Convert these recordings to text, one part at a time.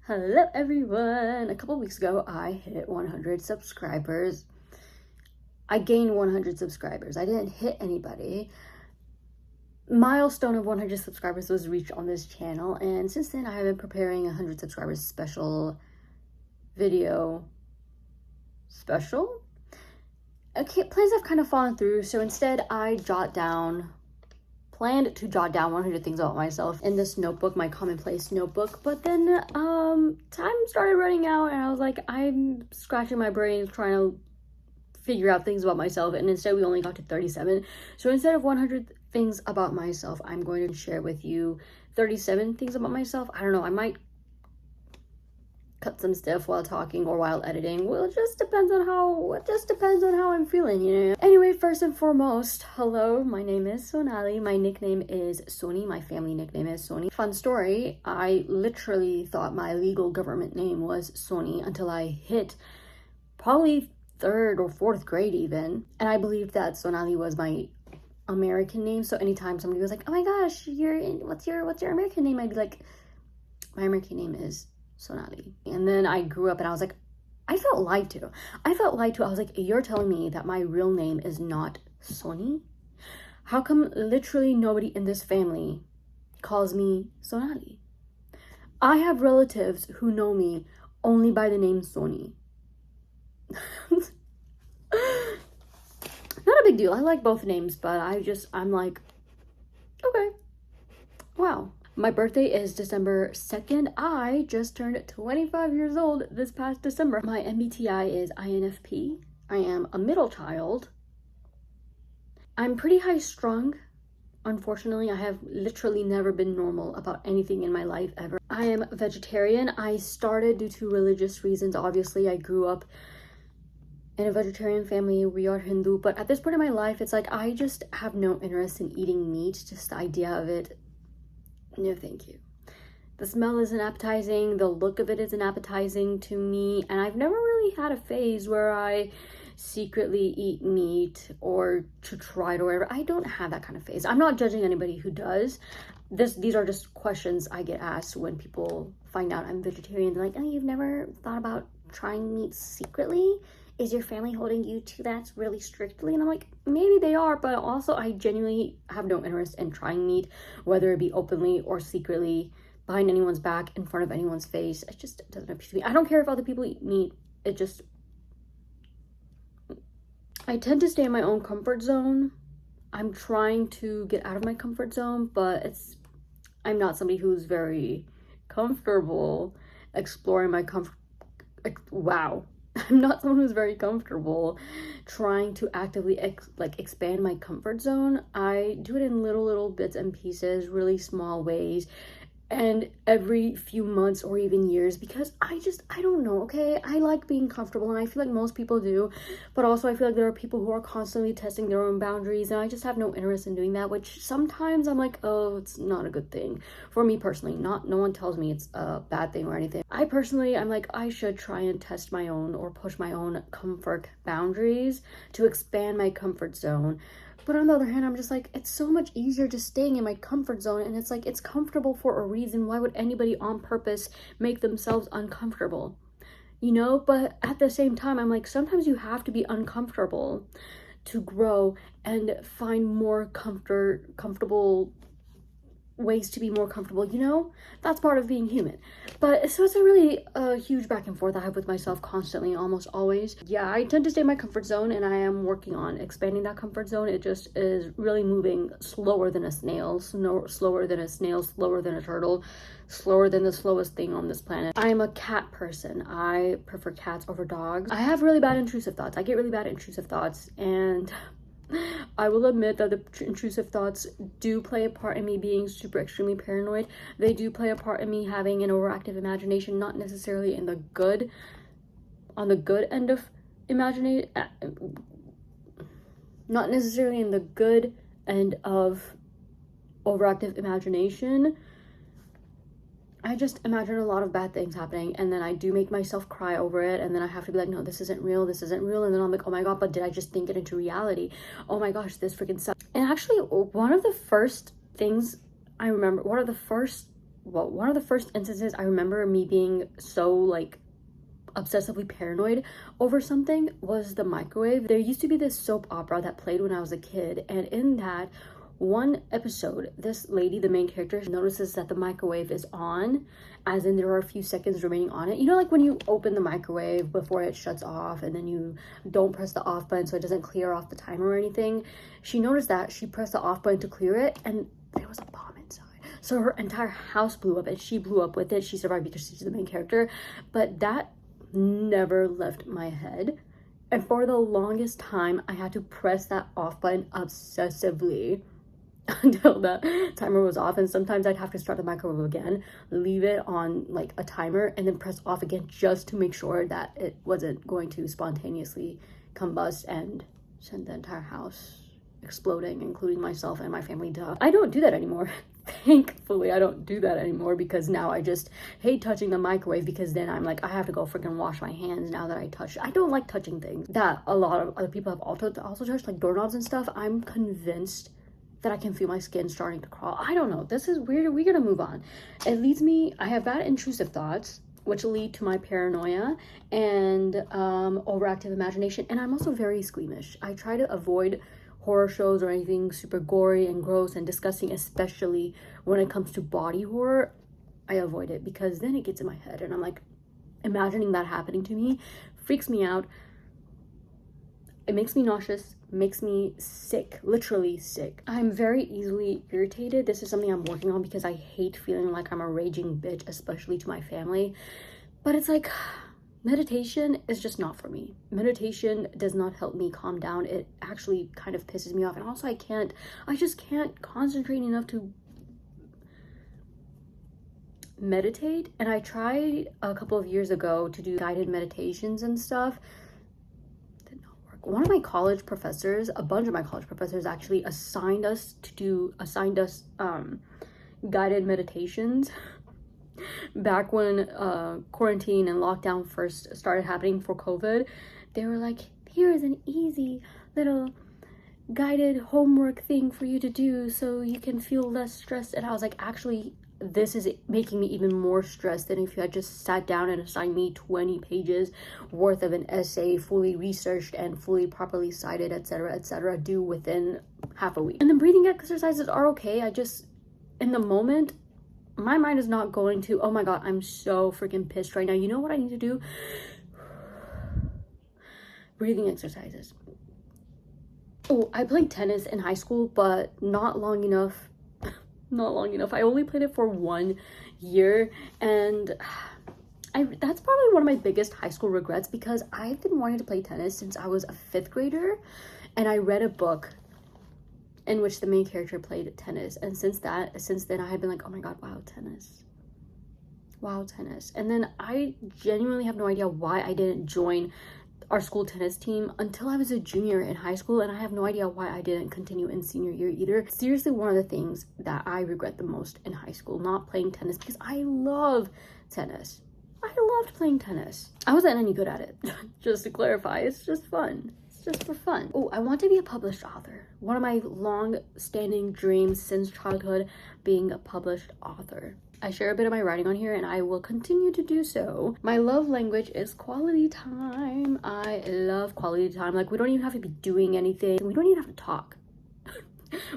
Hello everyone! A couple weeks ago, I hit 100 subscribers. I gained 100 subscribers. I didn't hit anybody. Milestone of 100 subscribers was reached on this channel, and since then I have been preparing 100 subscribers special video. Special? Okay, plans have kind of fallen through, so instead I planned to jot down 100 things about myself in this notebook, my commonplace notebook, but then time started running out and I was like, I'm scratching my brain trying to figure out things about myself, and instead we only got to 37. So instead of 100 things about myself, I'm going to share with you 37 things about myself. I don't know, I might cut some stuff while talking or while editing. Well, it just depends on how I'm feeling, you know. Anyway, first and foremost, hello, my name is Sonali. My nickname is Soni. My family nickname is Soni. Fun story, I literally thought my legal government name was Soni until I hit probably 3rd or 4th grade even, and I believed that Sonali was my American name. So anytime somebody was like, oh my gosh, what's your American name, I'd be like, my American name is Sonali. And then I grew up and I was like, I felt lied to. I was like, you're telling me that my real name is not Soni? How come literally nobody in this family calls me Sonali? I have relatives who know me only by the name Soni. Not a big deal. I like both names, but I'm like, okay, wow. My birthday is December 2nd. I just turned 25 years old this past December. My MBTI is INFP. I am a middle child. I'm pretty high strung. Unfortunately, I have literally never been normal about anything in my life ever. I am vegetarian. I started due to religious reasons. Obviously, I grew up in a vegetarian family. We are Hindu, but at this point in my life, it's like I just have no interest in eating meat. Just the idea of it, no thank you. The smell isn't appetizing, the look of it isn't appetizing to me, and I've never really had a phase where I secretly eat meat or to try it or whatever. I don't have that kind of phase. I'm not judging anybody who does. These are just questions I get asked when people find out I'm vegetarian. They're like, oh, you've never thought about trying meat secretly? Is your family holding you to that really strictly? And I'm like, maybe they are, but also I genuinely have no interest in trying meat, whether it be openly or secretly, behind anyone's back, in front of anyone's face. It just doesn't appeal to me. I don't care if other people eat meat. I tend to stay in my own comfort zone. I'm trying to get out of my comfort zone, but I'm not somebody who's very comfortable exploring my I'm not someone who's very comfortable trying to actively expand my comfort zone. I do it in little bits and pieces, really small ways, and every few months or even years, because I don't know, okay? I like being comfortable, and I feel like most people do, but also I feel like there are people who are constantly testing their own boundaries, and I just have no interest in doing that, which sometimes I'm like, oh, it's not a good thing for me personally. No one tells me it's a bad thing or anything. I'm like, I should try and test my own or push my own comfort boundaries to expand my comfort zone. But on the other hand, I'm just like, it's so much easier just staying in my comfort zone, and it's like, it's comfortable for a reason. Why would anybody on purpose make themselves uncomfortable? You know? But at the same time, I'm like, sometimes you have to be uncomfortable to grow and find more comfortable ways to be more comfortable, you know? That's part of being human. But so it's a really huge back and forth I have with myself constantly, almost always. Yeah, I tend to stay in my comfort zone, and I am working on expanding that comfort zone. It just is really moving slower than a snail, slower than a turtle, slower than the slowest thing on this planet. I'm a cat person. I prefer cats over dogs. I have really bad intrusive thoughts. I get really bad intrusive thoughts, and I will admit that the intrusive thoughts do play a part in me being extremely paranoid. They do play a part in me having an overactive imagination, not necessarily on the good end of imagination, not necessarily in the good end of overactive imagination. I just imagine a lot of bad things happening, and then I do make myself cry over it, and then I have to be like, no, this isn't real, and then I'm like, oh my god, but did I just think it into reality? Oh my gosh, this freaking sucks. And actually, one of the first things I remember, one of the first well, one of the first instances I remember me being so like obsessively paranoid over something was the microwave. There used to be this soap opera that played when I was a kid, and in that one episode, this lady, the main character, notices that the microwave is on, as in there are a few seconds remaining on it. You know, like when you open the microwave before it shuts off and then you don't press the off button so it doesn't clear off the timer or anything. She noticed that. She pressed the off button to clear it, and there was a bomb inside. So her entire house blew up, and she blew up with it. She survived because she's the main character, but that never left my head. And for the longest time, I had to press that off button obsessively until the timer was off. And sometimes I'd have to start the microwave again, leave it on like a timer, and then press off again just to make sure that it wasn't going to spontaneously combust and send the entire house exploding, including myself and my family. Duh. I don't do that anymore. Thankfully, I don't do that anymore, because now I just hate touching the microwave, because then I'm like, I have to go freaking wash my hands now that I touch. I don't like touching things that a lot of other people have also touched, like doorknobs and stuff. I'm convinced that I can feel my skin starting to crawl. I don't know. This is weird. We're gonna move on. It leads me, I have bad intrusive thoughts, which lead to my paranoia and overactive imagination. And I'm also very squeamish. I try to avoid horror shows or anything super gory and gross and disgusting, especially when it comes to body horror. I avoid it because then it gets in my head and I'm like, imagining that happening to me freaks me out. It makes me nauseous, makes me sick, literally sick. I'm very easily irritated. This is something I'm working on because I hate feeling like I'm a raging bitch, especially to my family. But it's like, meditation is just not for me. Meditation does not help me calm down. It actually kind of pisses me off. And also I just can't concentrate enough to meditate. And I tried a couple of years ago to do guided meditations and stuff. Did not work. One of my college professors, a bunch of my college professors actually assigned us guided meditations back when quarantine and lockdown first started happening for COVID. They were like, here is an easy little guided homework thing for you to do so you can feel less stressed. And I was like, actually, this is making me even more stressed than if you had just sat down and assigned me 20 pages worth of an essay, fully researched and fully properly cited, etc., due within half a week. And the breathing exercises are okay. I just, in the moment, my mind is not going to, oh my god, I'm so freaking pissed right now. You know what I need to do? Breathing exercises. Oh, I played tennis in high school, but not long enough. Not long enough. I only played it for 1 year, and that's probably one of my biggest high school regrets, because I've been wanting to play tennis since I was a 5th grader, and I read a book in which the main character played tennis, and since then I had been like, oh my god, wow, tennis. And then I genuinely have no idea why I didn't join our school tennis team until I was a junior in high school, and I have no idea why I didn't continue in senior year either. Seriously, one of the things that I regret the most in high school, not playing tennis, because I love tennis. I loved playing tennis. I wasn't any good at it. Just to clarify, it's just fun. Just for fun. Oh, I want to be a published author. One of my long-standing dreams since childhood, being a published author. I share a bit of my writing on here, and I will continue to do so. My love language is quality time. I love quality time. Like, we don't even have to be doing anything. We don't even have to talk.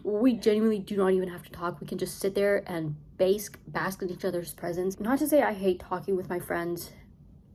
We genuinely do not even have to talk. We can just sit there and bask in each other's presence. Not to say I hate talking with my friends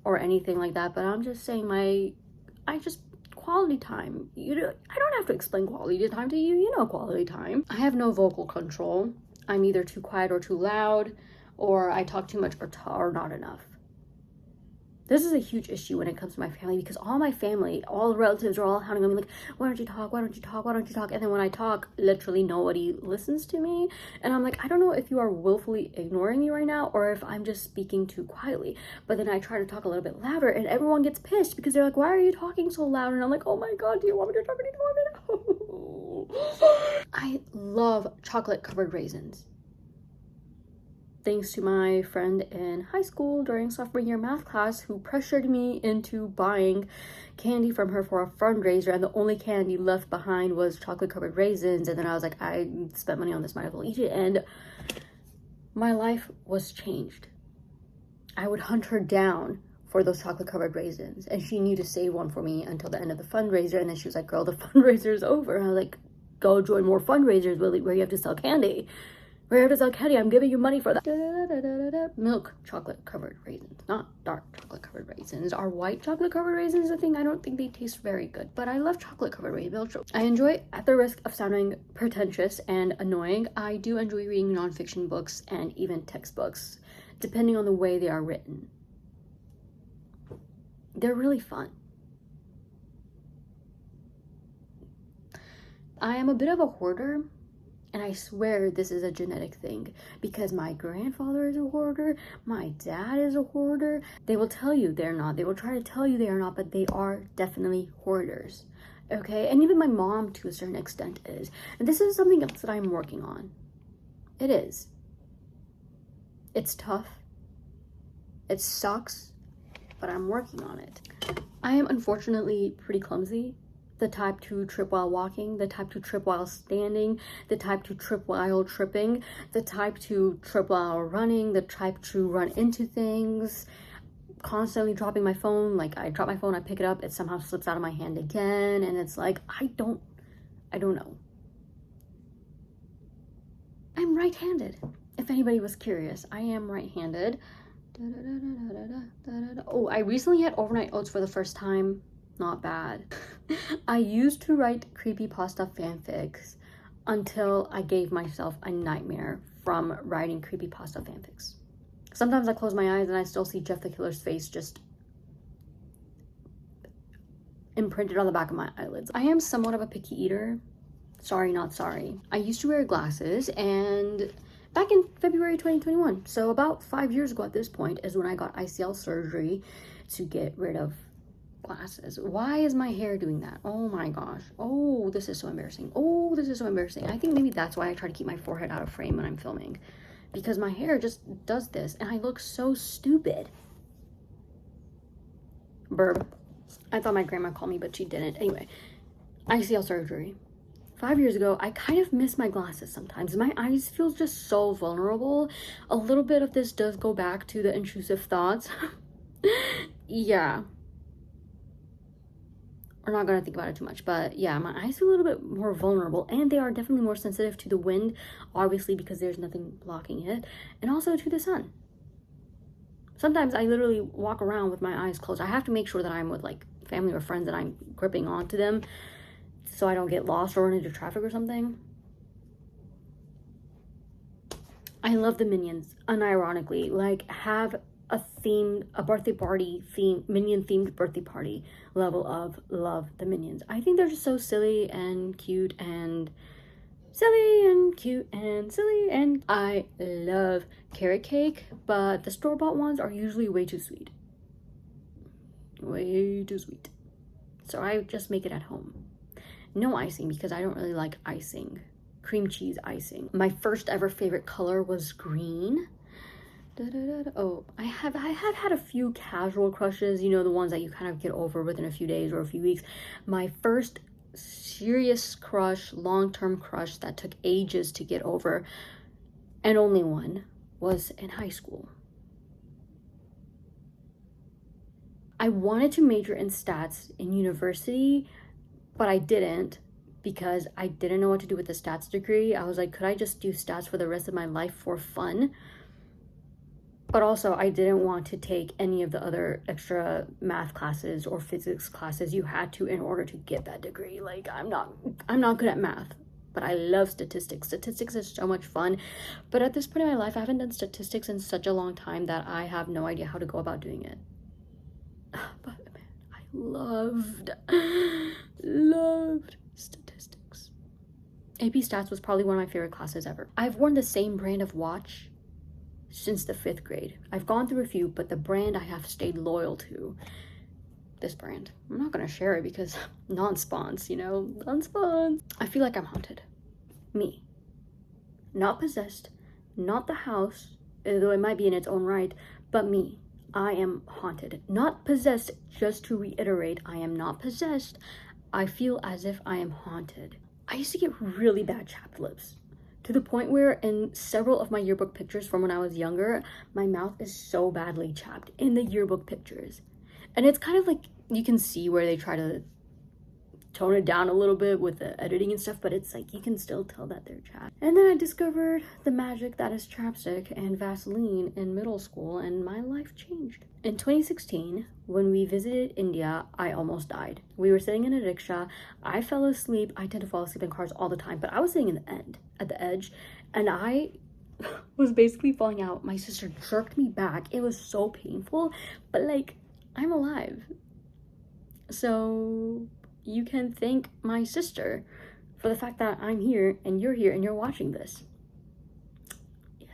or anything like that, but I'm just saying quality time. I don't have to explain quality time to you. You know quality time. I have no vocal control. I'm either too quiet or too loud, or I talk too much or not enough. This is a huge issue when it comes to my family, because all my family, all the relatives are all hounding on me like, why don't you talk? Why don't you talk? Why don't you talk? And then when I talk, literally nobody listens to me. And I'm like, I don't know if you are willfully ignoring me right now or if I'm just speaking too quietly. But then I try to talk a little bit louder and everyone gets pissed because they're like, why are you talking so loud? And I'm like, oh my god, do you want me to talk or do you want me to? I love chocolate covered raisins. Thanks to my friend in high school during sophomore year math class who pressured me into buying candy from her for a fundraiser, and the only candy left behind was chocolate covered raisins. And then I was like, I spent money on this, might as well eat it. And my life was changed. I would hunt her down for those chocolate covered raisins, and she knew to save one for me until the end of the fundraiser. And then she was like, girl, the fundraiser is over. And I was like, go join more fundraisers where you have to sell candy. Where you have to sell candy, I'm giving you money for that. Milk chocolate covered raisins, not dark chocolate covered raisins. Are white chocolate covered raisins a thing? I don't think they taste very good, but I love chocolate covered raisins. I enjoy, at the risk of sounding pretentious and annoying, I do enjoy reading nonfiction books and even textbooks, depending on the way they are written. They're really fun. I am a bit of a hoarder, and I swear this is a genetic thing, because my grandfather is a hoarder, my dad is a hoarder. They will tell you they're not. They will try to tell you they are not, but they are definitely hoarders. Okay? And even my mom, to a certain extent, is. And this is something else that I'm working on. It is. It's tough. It sucks, but I'm working on it. I am unfortunately pretty clumsy. The type to trip while walking, the type to trip while standing, the type to trip while tripping, the type to trip while running, the type to run into things, constantly dropping my phone. Like, I drop my phone, I pick it up, it somehow slips out of my hand again, and it's like, I don't know. I'm right-handed. If anybody was curious, I am right-handed. Oh, I recently had overnight oats for the first time. Not bad. I used to write creepypasta fanfics until I gave myself a nightmare from writing creepypasta fanfics. Sometimes I close my eyes and I still see Jeff the Killer's face just imprinted on the back of my eyelids. I am somewhat of a picky eater. Sorry, not sorry. I used to wear glasses, and back in February 2021, so about 5 years ago at this point, is when I got ICL surgery to get rid of glasses. Why is my hair doing that? Oh my gosh. Oh, this is so embarrassing. Oh, this is so embarrassing. I think maybe that's why I try to keep my forehead out of frame when I'm filming, because my hair just does this and I look so stupid. Burb. I thought my grandma called me, but she didn't. Anyway, ICL surgery. 5 years ago, I kind of miss my glasses sometimes. My eyes feel just so vulnerable. A little bit of this does go back to the intrusive thoughts. Yeah. We're not going to think about it too much, but yeah, my eyes feel a little bit more vulnerable, and they are definitely more sensitive to the wind, obviously, because there's nothing blocking it, and also to the sun. Sometimes I literally walk around with my eyes closed. I have to make sure that I'm with like family or friends, that I'm gripping onto them so I don't get lost or run into traffic or something. I love the Minions, unironically. Like, have a birthday party theme, Minion themed birthday party level of love the Minions. I think they're just so silly and cute and silly and cute and silly, and I love carrot cake, but the store-bought ones are usually way too sweet. Way too sweet. So I just make it at home. No icing, because I don't really like icing. Cream cheese icing. My first ever favorite color was green. Oh, I have had a few casual crushes, you know, the ones that you kind of get over within a few days or a few weeks. My first serious crush, long-term crush that took ages to get over, and only one, was in high school. I wanted to major in stats in university, but I didn't, because I didn't know what to do with the stats degree. I was like, could I just do stats for the rest of my life for fun? But also, I didn't want to take any of the other extra math classes or physics classes you had to in order to get that degree. Like, I'm not good at math, but I love statistics. Statistics is so much fun. But at this point in my life, I haven't done statistics in such a long time that I have no idea how to go about doing it. But man, I loved statistics. AP Stats was probably one of my favorite classes ever. I've worn the same brand of watch since the 5th grade. I've gone through a few, but the brand I have stayed loyal to, this brand. I'm not gonna share it because non-spons, you know, non-spons. I feel like I'm haunted. Me. Not possessed, not the house, though it might be in its own right, but me. I am haunted. Not possessed, just to reiterate, I am not possessed. I feel as if I am haunted. I used to get really bad chapped lips, to the point where in several of my yearbook pictures from when I was younger, my mouth is so badly chapped in the yearbook pictures. And it's kind of like, you can see where they try to tone it down a little bit with the editing and stuff, but it's like you can still tell that they're chapped. And then I discovered the magic that is chapstick and Vaseline in middle school, and my life changed. In 2016, when we visited India, I almost died. We were sitting in a rickshaw. I fell asleep. I tend to fall asleep in cars all the time, but I was sitting at the edge, and I was basically falling out. My sister jerked me back. It was so painful, but like, I'm alive. So you can thank my sister for the fact that I'm here and you're watching this. Yeah.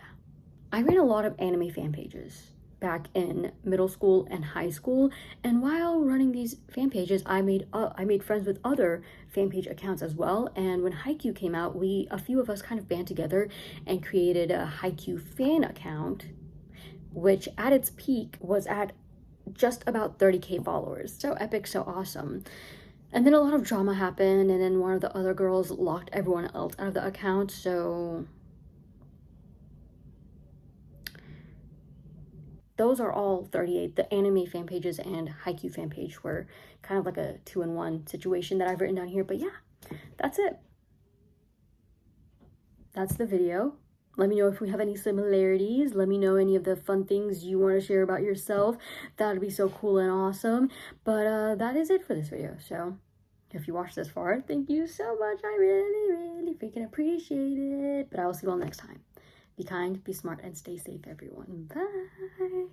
I ran a lot of anime fan pages back in middle school and high school, and while running these fan pages, I made friends with other fan page accounts as well. And when Haikyuu came out, a few of us kind of band together and created a Haikyuu fan account, which at its peak was at just about 30k followers. So epic, so awesome. And then a lot of drama happened, and then one of the other girls locked everyone else out of the account, so those are all 38. The anime fan pages and Haikyuu fan page were kind of like a 2-in-1 situation that I've written down here. But yeah, that's it. That's the video. Let me know if we have any similarities. Let me know any of the fun things you want to share about yourself. That would be so cool and awesome. But that is it for this video. So if you watched this far, thank you so much. I really, really freaking appreciate it. But I will see you all next time. Be kind, be smart, and stay safe, everyone. Bye.